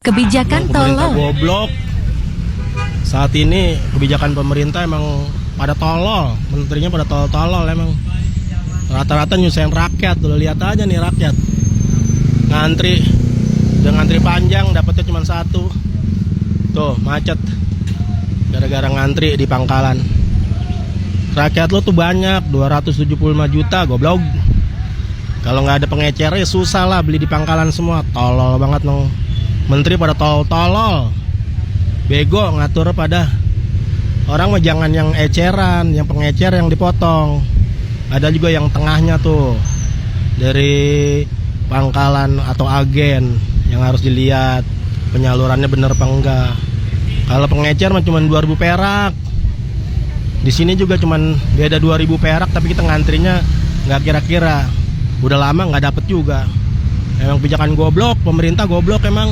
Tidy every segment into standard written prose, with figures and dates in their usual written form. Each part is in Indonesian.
Kebijakan Pemerintah tolol. goblok. Saat ini kebijakan pemerintah emang pada tolol, menterinya pada tolol emang. Rata-rata nyusahin rakyat, tuh lihat aja nih rakyat. Ngantri, udah ngantri panjang, dapetnya cuma satu. Tuh macet, gara-gara ngantri di pangkalan. Rakyat lo tuh banyak, 275 juta, goblok. Kalau nggak ada pengecer ya susah lah beli di pangkalan semua, tolol banget no. Menteri pada tolol, bego ngatur pada orang mah jangan yang eceran, yang pengecer yang dipotong. Ada juga yang tengahnya tuh dari pangkalan atau agen yang harus dilihat penyalurannya bener apa enggak. Kalau pengecer mah cuma 2.000 perak. Di sini juga cuman beda 2.000 perak tapi kita ngantrinya nggak kira-kira. Udah lama nggak dapet juga. Emang kebijakan goblok, pemerintah goblok emang.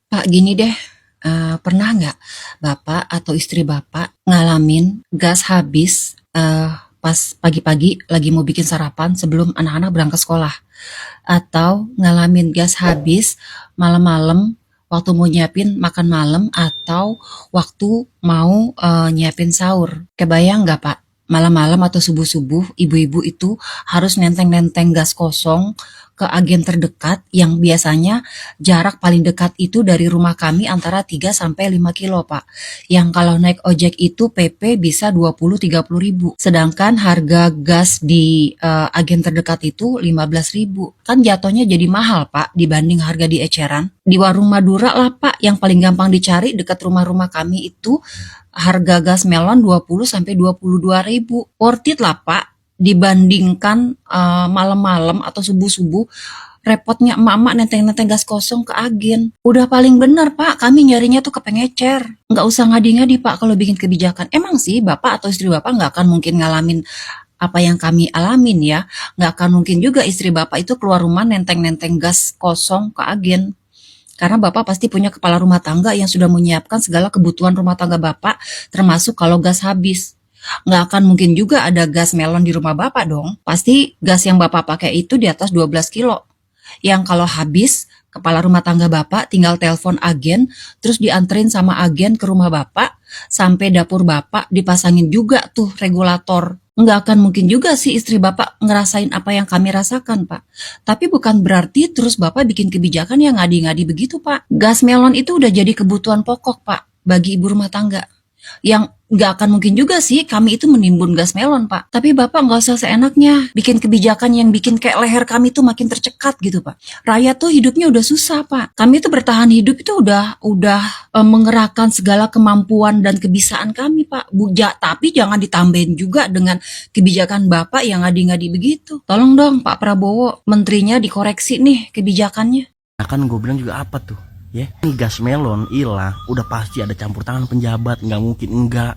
Pak, gini deh, pernah nggak Bapak atau istri Bapak ngalamin gas habis pas pagi-pagi lagi mau bikin sarapan sebelum anak-anak berangkat sekolah? Atau ngalamin gas habis malam-malam waktu mau nyiapin makan malam atau waktu mau nyiapin sahur? Kebayang nggak Pak? Malam-malam atau subuh-subuh ibu-ibu itu harus nenteng-nenteng gas kosong ke agen terdekat yang biasanya jarak paling dekat itu dari rumah kami antara 3 sampai 5 kilo, Pak. Yang kalau naik ojek itu PP bisa 20-30 ribu. Sedangkan harga gas di agen terdekat itu 15 ribu. Kan jatuhnya jadi mahal, Pak, dibanding harga di eceran. Di warung Madura lah, Pak, yang paling gampang dicari dekat rumah-rumah kami itu harga gas melon 20 sampai 22 ribu. Worth it lah, Pak, dibandingkan malam-malam atau subuh-subuh repotnya emak-emak nenteng-nenteng gas kosong ke agen. Udah paling benar Pak, kami nyarinya tuh ke pengecer. Nggak usah ngadi-ngadi Pak kalau bikin kebijakan. Emang sih Bapak atau istri Bapak nggak akan mungkin ngalamin apa yang kami alamin ya. Nggak akan mungkin juga istri Bapak itu keluar rumah nenteng-nenteng gas kosong ke agen. Karena Bapak pasti punya kepala rumah tangga yang sudah menyiapkan segala kebutuhan rumah tangga Bapak, termasuk kalau gas habis. Nggak akan mungkin juga ada gas melon di rumah Bapak dong. Pasti gas yang Bapak pakai itu di atas 12 kilo. Yang kalau habis, kepala rumah tangga Bapak tinggal telepon agen, terus dianterin sama agen ke rumah Bapak, sampai dapur Bapak dipasangin juga tuh regulator. Nggak akan mungkin juga sih istri Bapak ngerasain apa yang kami rasakan, Pak. Tapi bukan berarti terus Bapak bikin kebijakan yang ngadi-ngadi begitu, Pak. Gas melon itu udah jadi kebutuhan pokok, Pak, bagi ibu rumah tangga. Yang nggak akan mungkin juga sih kami itu menimbun gas melon, Pak. Tapi Bapak nggak usah seenaknya bikin kebijakan yang bikin kayak leher kami tuh makin tercekat gitu, Pak. Rakyat tuh hidupnya udah susah, Pak. Kami tuh bertahan hidup itu udah mengerahkan segala kemampuan dan kebisaan kami, Pak. Tapi jangan ditambahin juga dengan kebijakan Bapak yang ngadi-ngadi begitu. Tolong dong Pak Prabowo, menterinya dikoreksi nih kebijakannya. Kan gue bilang juga apa tuh ya, ini gas melon ilah udah pasti ada campur tangan penjabat, nggak mungkin enggak.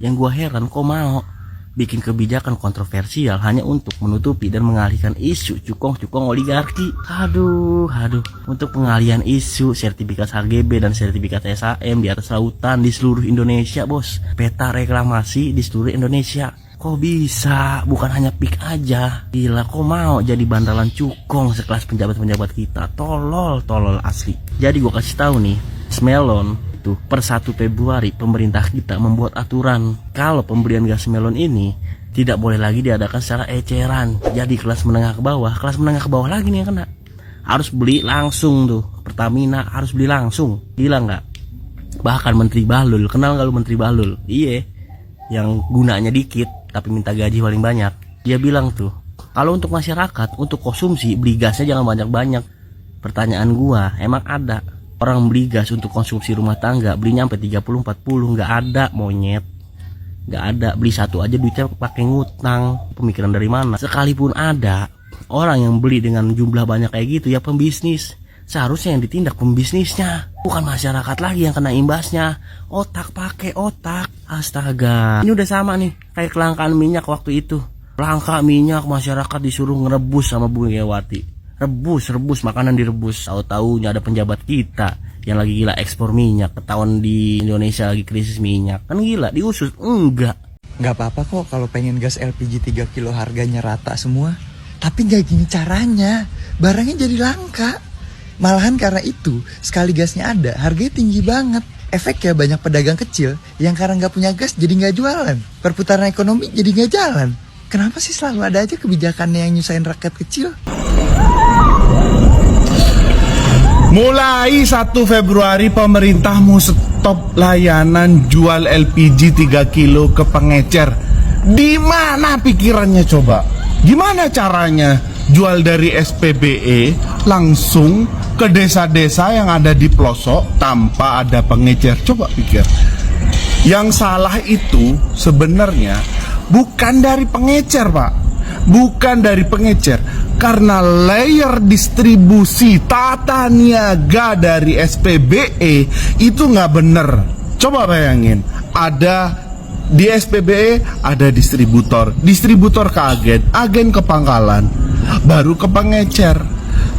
Yang gue heran kok mau bikin kebijakan kontroversial hanya untuk menutupi dan mengalihkan isu cukong oligarki. Aduh, untuk pengalihan isu sertifikat HGB dan sertifikat SAM di atas lautan di seluruh Indonesia, bos. Peta reklamasi di seluruh Indonesia. Kok bisa? Bukan hanya pik aja. Gila, kok mau jadi bandalan cukong sekelas penjabat-penjabat kita? Tolol asli. Jadi gue kasih tahu nih, Smelon itu per 1 Februari pemerintah kita membuat aturan kalau pemberian gas melon ini tidak boleh lagi diadakan secara eceran. Jadi kelas menengah ke bawah lagi nih yang kena. Harus beli langsung tuh. Pertamina harus beli langsung. Gila nggak? Bahkan Menteri Bahlul, kenal nggak lu Menteri Bahlul? Iya, yang gunanya dikit tapi minta gaji paling banyak. Dia bilang tuh, kalau untuk masyarakat, untuk konsumsi, beli gasnya jangan banyak-banyak. Pertanyaan gua, emang ada orang beli gas untuk konsumsi rumah tangga belinya sampai 30-40? Nggak ada, monyet. Nggak ada. Beli satu aja duitnya pakai ngutang. Pemikiran dari mana? Sekalipun ada orang yang beli dengan jumlah banyak kayak gitu, ya pembisnis. Seharusnya yang ditindak pembisnisnya, bukan masyarakat lagi yang kena imbasnya. Otak, pakai otak. Astaga, ini udah sama nih kayak kelangkaan minyak waktu itu. Langka minyak, masyarakat disuruh ngerebus sama Bu Megawati. Rebus makanan direbus. Tahu-taunya ada penjabat kita yang lagi gila ekspor minyak, ketahuan di Indonesia lagi krisis minyak. Kan gila, diusut? Enggak. Nggak apa-apa kok kalau pengen gas LPG 3 kilo harganya rata semua. Tapi nggak gini caranya, barangnya jadi langka. Malahan karena itu, sekali gasnya ada, harganya tinggi banget. Efeknya banyak pedagang kecil yang karena nggak punya gas jadi nggak jualan. Perputaran ekonomi jadi nggak jalan. Kenapa sih selalu ada aja kebijakannya yang nyusahin rakyat kecil? Mulai 1 Februari pemerintah mau stop layanan jual LPG 3 kilo ke pengecer. Di mana pikirannya coba? Gimana caranya jual dari SPBE langsung ke desa-desa yang ada di pelosok tanpa ada pengecer? Coba pikir. Yang salah itu sebenarnya bukan dari pengecer, Pak. Bukan dari pengecer, karena layer distribusi tata niaga dari SPBE itu nggak bener. Coba bayangin, ada di SPBE ada distributor ke agen ke pangkalan, baru ke pengecer.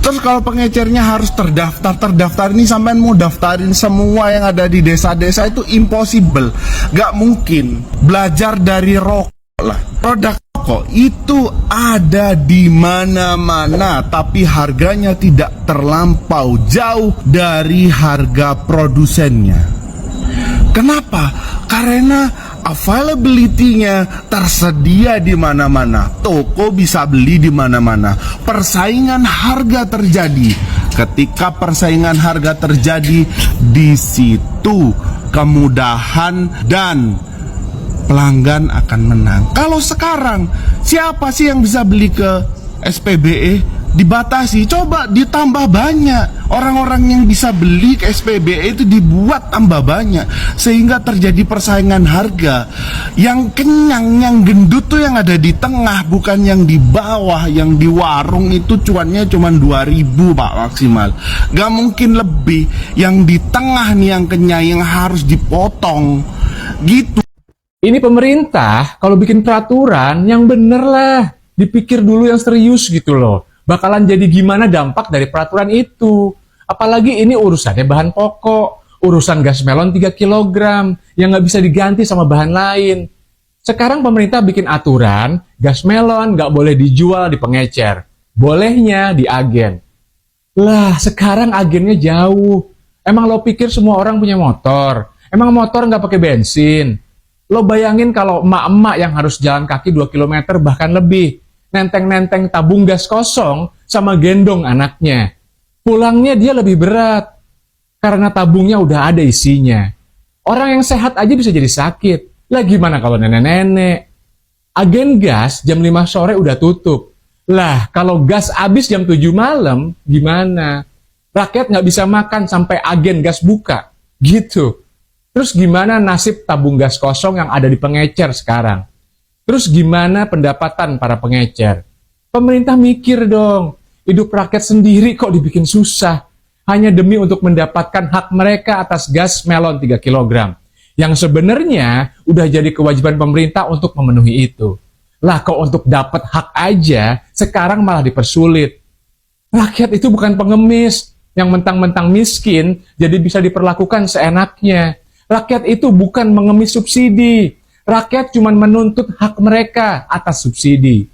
Terus kalau pengecernya harus terdaftar ini, sampai mau daftarin semua yang ada di desa-desa itu impossible, nggak mungkin. Belajar dari rokok lah, produk rokok itu ada di mana-mana, tapi harganya tidak terlampau jauh dari harga produsennya. Kenapa? Karena availability-nya tersedia di mana-mana. Toko bisa beli di mana-mana. Persaingan harga terjadi. Ketika persaingan harga terjadi, di situ kemudahan dan pelanggan akan menang. Kalau sekarang, siapa sih yang bisa beli ke SPBE? Dibatasi, coba ditambah banyak. Orang-orang yang bisa beli ke SPBE itu dibuat tambah banyak, sehingga terjadi persaingan harga. Yang kenyang, yang gendut tuh yang ada di tengah, bukan yang di bawah. Yang di warung itu cuannya cuma 2.000 Pak maksimal, gak mungkin lebih. Yang di tengah nih yang kenyang, yang harus dipotong gitu. Ini pemerintah kalau bikin peraturan yang bener lah, dipikir dulu yang serius gitu loh. Bakalan jadi gimana dampak dari peraturan itu. Apalagi ini urusannya bahan pokok, urusan gas melon 3 kg yang nggak bisa diganti sama bahan lain. Sekarang pemerintah bikin aturan, gas melon nggak boleh dijual di pengecer, bolehnya di agen. Lah, sekarang agennya jauh. Emang lo pikir semua orang punya motor? Emang motor nggak pakai bensin? Lo bayangin kalau emak-emak yang harus jalan kaki 2 km bahkan lebih, nenteng-nenteng tabung gas kosong sama gendong anaknya. Pulangnya dia lebih berat, karena tabungnya udah ada isinya. Orang yang sehat aja bisa jadi sakit. Lah gimana kalau nenek-nenek? Agen gas jam 5 sore udah tutup. Lah kalau gas habis jam 7 malam, gimana? Rakyat nggak bisa makan sampai agen gas buka. Gitu. Terus gimana nasib tabung gas kosong yang ada di pengecer sekarang? Terus gimana pendapatan para pengecer? Pemerintah mikir dong, hidup rakyat sendiri kok dibikin susah, hanya demi untuk mendapatkan hak mereka atas gas melon 3 kg, yang sebenarnya udah jadi kewajiban pemerintah untuk memenuhi itu. Lah kok untuk dapat hak aja, sekarang malah dipersulit. Rakyat itu bukan pengemis, yang mentang-mentang miskin, jadi bisa diperlakukan seenaknya. Rakyat itu bukan mengemis subsidi. Rakyat cuma menuntut hak mereka atas subsidi.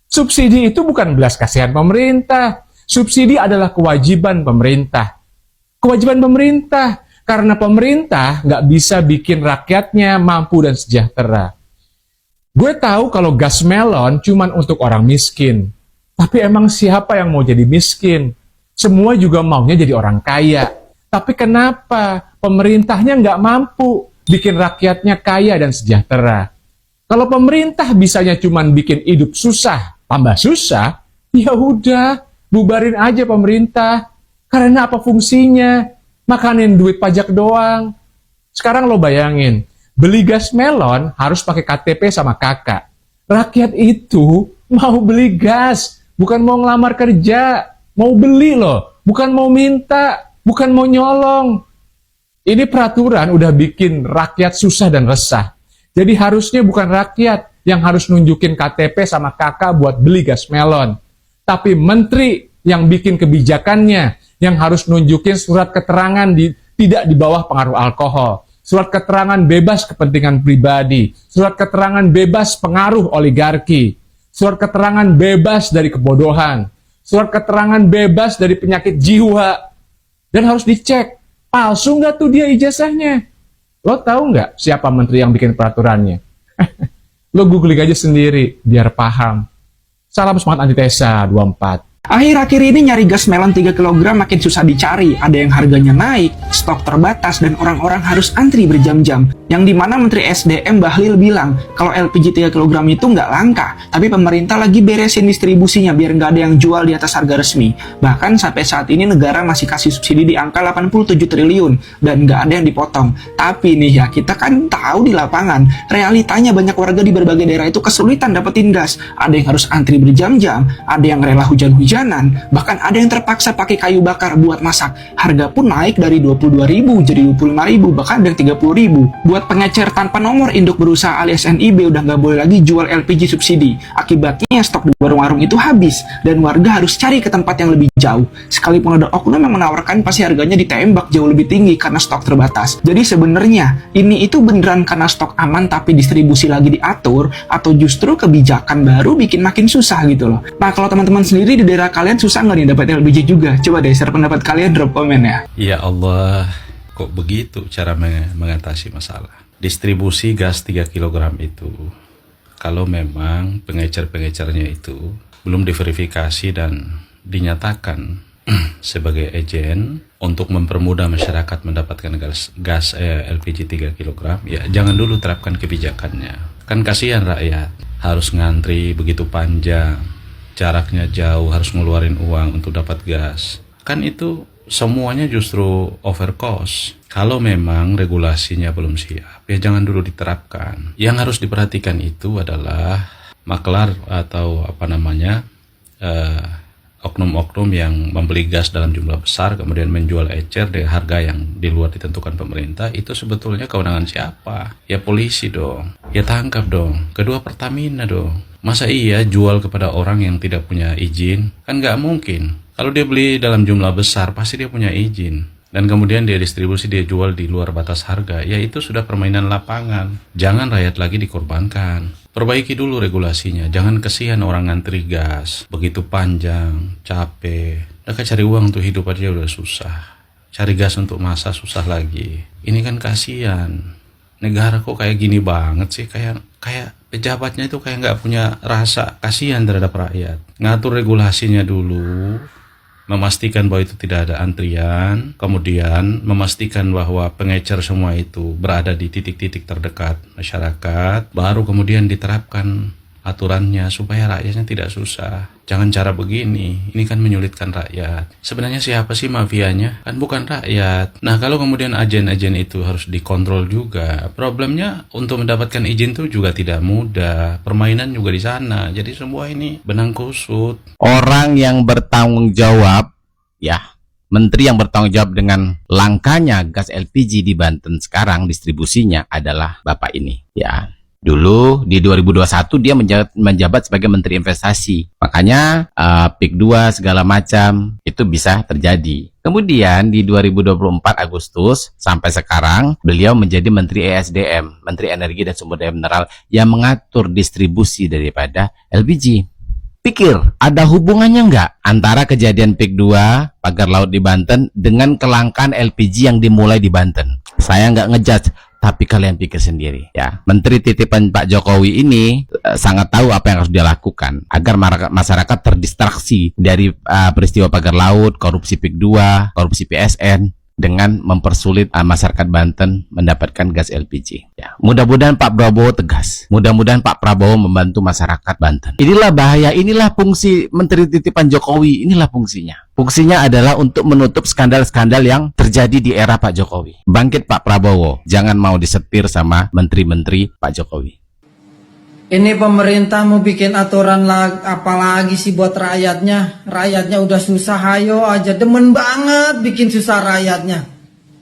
Subsidi itu bukan belas kasihan pemerintah. Subsidi adalah kewajiban pemerintah. Kewajiban pemerintah, karena pemerintah nggak bisa bikin rakyatnya mampu dan sejahtera. Gue tahu kalau gas melon cuma untuk orang miskin. Tapi emang siapa yang mau jadi miskin? Semua juga maunya jadi orang kaya. Tapi kenapa pemerintahnya nggak mampu bikin rakyatnya kaya dan sejahtera? Kalau pemerintah bisanya cuma bikin hidup susah, tambah susah, ya udah, bubarin aja pemerintah. Karena apa fungsinya? Makanin duit pajak doang. Sekarang lo bayangin, beli gas melon harus pakai KTP sama kakak. Rakyat itu mau beli gas, bukan mau ngelamar kerja. Mau beli loh, bukan mau minta, bukan mau nyolong. Ini peraturan udah bikin rakyat susah dan resah. Jadi harusnya bukan rakyat yang harus nunjukin KTP sama kakak buat beli gas melon. Tapi menteri yang bikin kebijakannya yang harus nunjukin surat keterangan tidak di bawah pengaruh alkohol. surat keterangan bebas kepentingan pribadi, surat keterangan bebas pengaruh oligarki, surat keterangan bebas dari kebodohan, surat keterangan bebas dari penyakit jiwa. Dan harus dicek, palsu nggak tuh dia ijazahnya. Lo tahu nggak siapa menteri yang bikin peraturannya? Lo googling aja sendiri, biar paham. Salam semangat antitesa 24. Akhir-akhir ini nyari gas melon 3 kg makin susah dicari. Ada yang harganya naik, stok terbatas, dan orang-orang harus antri berjam-jam. Yang dimana Menteri SDM Bahlil bilang kalau LPG 3 kg itu nggak langka, tapi pemerintah lagi beresin distribusinya biar nggak ada yang jual di atas harga resmi. Bahkan sampai saat ini negara masih kasih subsidi di angka 87 triliun dan nggak ada yang dipotong. Tapi nih ya, kita kan tahu di lapangan, realitanya banyak warga di berbagai daerah itu kesulitan dapetin gas. Ada yang harus antri berjam-jam, ada yang rela hujan-hujan, bahkan ada yang terpaksa pakai kayu bakar buat masak. Harga pun naik dari 22.000 jadi 25.000, bahkan ada yang 30.000. Buat pengecer tanpa nomor induk berusaha alias NIB udah nggak boleh lagi jual LPG subsidi. Akibatnya stok di warung-warung itu habis dan warga harus cari ke tempat yang lebih jauh. Sekalipun ada oknum yang menawarkan, pasti harganya ditembak jauh lebih tinggi karena stok terbatas. Jadi sebenarnya ini itu beneran karena stok aman tapi distribusi lagi diatur, atau justru kebijakan baru bikin makin susah gitu loh. Nah, kalau teman-teman sendiri di daerah kalian susah nggak nih dapat LPG juga? Coba deh share pendapat kalian, drop komen ya. Ya Allah, kok begitu cara mengatasi masalah? Distribusi gas 3 kg itu, kalau memang pengecer-pengecernya itu belum diverifikasi dan dinyatakan sebagai agen untuk mempermudah masyarakat mendapatkan gas LPG 3 kg, ya jangan dulu terapkan kebijakannya. Kan kasihan rakyat, harus ngantri begitu panjang, jaraknya jauh, harus ngeluarin uang untuk dapat gas. Kan itu semuanya justru over cost. Kalau memang regulasinya belum siap, ya jangan dulu diterapkan. Yang harus diperhatikan itu adalah maklar atau oknum-oknum yang membeli gas dalam jumlah besar kemudian menjual ecer dengan harga yang di luar ditentukan pemerintah. Itu sebetulnya kewenangan siapa? Ya polisi dong, ya tangkap dong. Kedua Pertamina dong. Masa iya jual kepada orang yang tidak punya izin? Kan nggak mungkin. Kalau dia beli dalam jumlah besar pasti dia punya izin. Dan kemudian dia distribusi, dia jual di luar batas harga. Ya itu sudah permainan lapangan. Jangan rakyat lagi dikorbankan. Perbaiki dulu regulasinya. Jangan kesian orang ngantri gas begitu panjang, capek. Mereka cari uang untuk hidup aja udah susah. Cari gas untuk masak susah lagi. Ini kan kasihan. Negara kok kayak gini banget sih, kayak pejabatnya itu kayak nggak punya rasa kasihan terhadap rakyat. Ngatur regulasinya dulu, memastikan bahwa itu tidak ada antrian, kemudian memastikan bahwa pengecer semua itu berada di titik-titik terdekat masyarakat, baru kemudian diterapkan aturannya supaya rakyatnya tidak susah. Jangan cara begini, ini kan menyulitkan rakyat. Sebenarnya siapa sih mafianya? Kan bukan rakyat. Nah, kalau kemudian agen-agen itu harus dikontrol juga, problemnya untuk mendapatkan izin itu juga tidak mudah. Permainan juga di sana. Jadi semua ini benang kusut. Orang yang bertanggung jawab, ya, menteri yang bertanggung jawab dengan langkanya gas LPG di Banten sekarang distribusinya adalah Bapak ini, ya. Dulu di 2021 dia menjabat sebagai Menteri Investasi. Makanya PIK 2 segala macam itu bisa terjadi. Kemudian di 2024 Agustus sampai sekarang beliau menjadi Menteri ESDM, Menteri Energi dan Sumber Daya Mineral, yang mengatur distribusi daripada LPG. Pikir ada hubungannya nggak antara kejadian PIK 2 pagar laut di Banten dengan kelangkaan LPG yang dimulai di Banten? Saya nggak ngejudge, tapi kalian pikir sendiri ya. Menteri titipan Pak Jokowi ini sangat tahu apa yang harus dia lakukan agar masyarakat terdistraksi dari peristiwa pagar laut, korupsi PIK 2, korupsi PSN, dengan mempersulit masyarakat Banten mendapatkan gas LPG. Ya, mudah-mudahan Pak Prabowo tegas. Mudah-mudahan Pak Prabowo membantu masyarakat Banten. Inilah bahaya, inilah fungsi Menteri titipan Jokowi, inilah fungsinya. Fungsinya adalah untuk menutup skandal-skandal yang terjadi di era Pak Jokowi. Bangkit Pak Prabowo, jangan mau disetir sama menteri-menteri Pak Jokowi. Ini pemerintah mau bikin aturan apalagi sih buat rakyatnya. Rakyatnya udah susah, ayo aja. Demen banget bikin susah rakyatnya.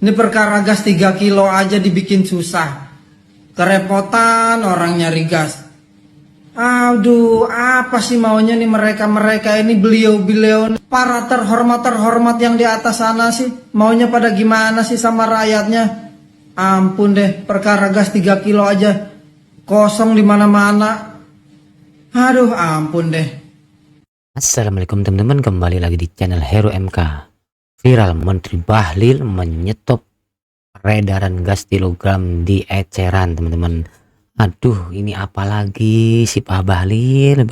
Ini perkara gas 3 kilo aja dibikin susah. Kerepotan orang nyari gas. Aduh, apa sih maunya nih mereka ini, beliau para terhormat yang di atas sana sih. Maunya pada gimana sih sama rakyatnya? Ampun deh, perkara gas 3 kilo aja kosong di mana-mana. Aduh, ampun deh. Assalamualaikum teman-teman, kembali lagi di channel Hero MK. Viral Menteri Bahlil menyetop peredaran gas kilogram di eceran, teman-teman. Aduh, ini apalagi si Pak Bahlil.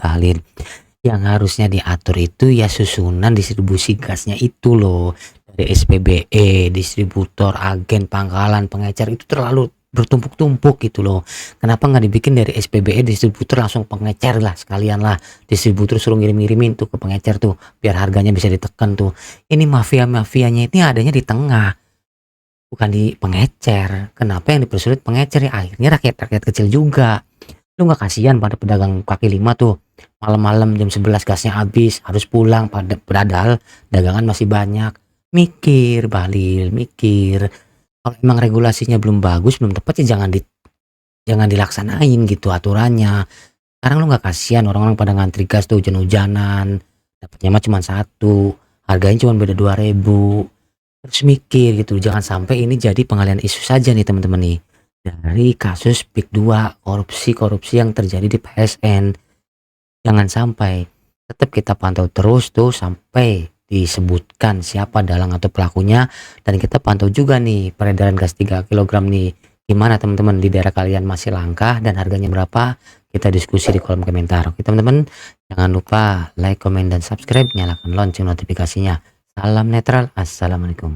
Yang harusnya diatur itu ya susunan distribusi gasnya itu loh. Dari SPBE, distributor, agen, pangkalan, pengecer itu terlalu bertumpuk-tumpuk gitu loh. Kenapa nggak dibikin dari SPBE distributor langsung pengecer lah sekalian lah. Distributor suruh ngirim-ngirimin tuh ke pengecer tuh biar harganya bisa ditekan tuh. Ini mafia-mafianya ini adanya di tengah, bukan di pengecer. Kenapa yang dipersulit pengecer ya? Akhirnya rakyat kecil juga. Lu nggak kasihan pada pedagang kaki lima tuh, malam-malam jam 11 gasnya habis harus pulang, padahal dagangan masih banyak. Mikir Bahlil, mikir. Kalau emang regulasinya belum bagus, belum tepat ya jangan dilaksanain gitu aturannya. Sekarang lu nggak kasihan orang-orang pada ngantri gas tuh hujan-hujanan, dapatnya mah cuma satu, harganya cuma beda 2.000. Terus mikir gitu, jangan sampai ini jadi pengalian isu saja nih teman-teman nih. Dari kasus PIK 2, korupsi yang terjadi di PSN. Jangan sampai, tetap kita pantau terus tuh sampai disebutkan siapa dalang atau pelakunya, dan kita pantau juga nih peredaran gas 3 kg nih. Gimana teman-teman, di daerah kalian masih langka dan harganya berapa? Kita diskusi di kolom komentar. Oke teman-teman, jangan lupa like, komen, dan subscribe, nyalakan lonceng notifikasinya. Salam netral, assalamualaikum.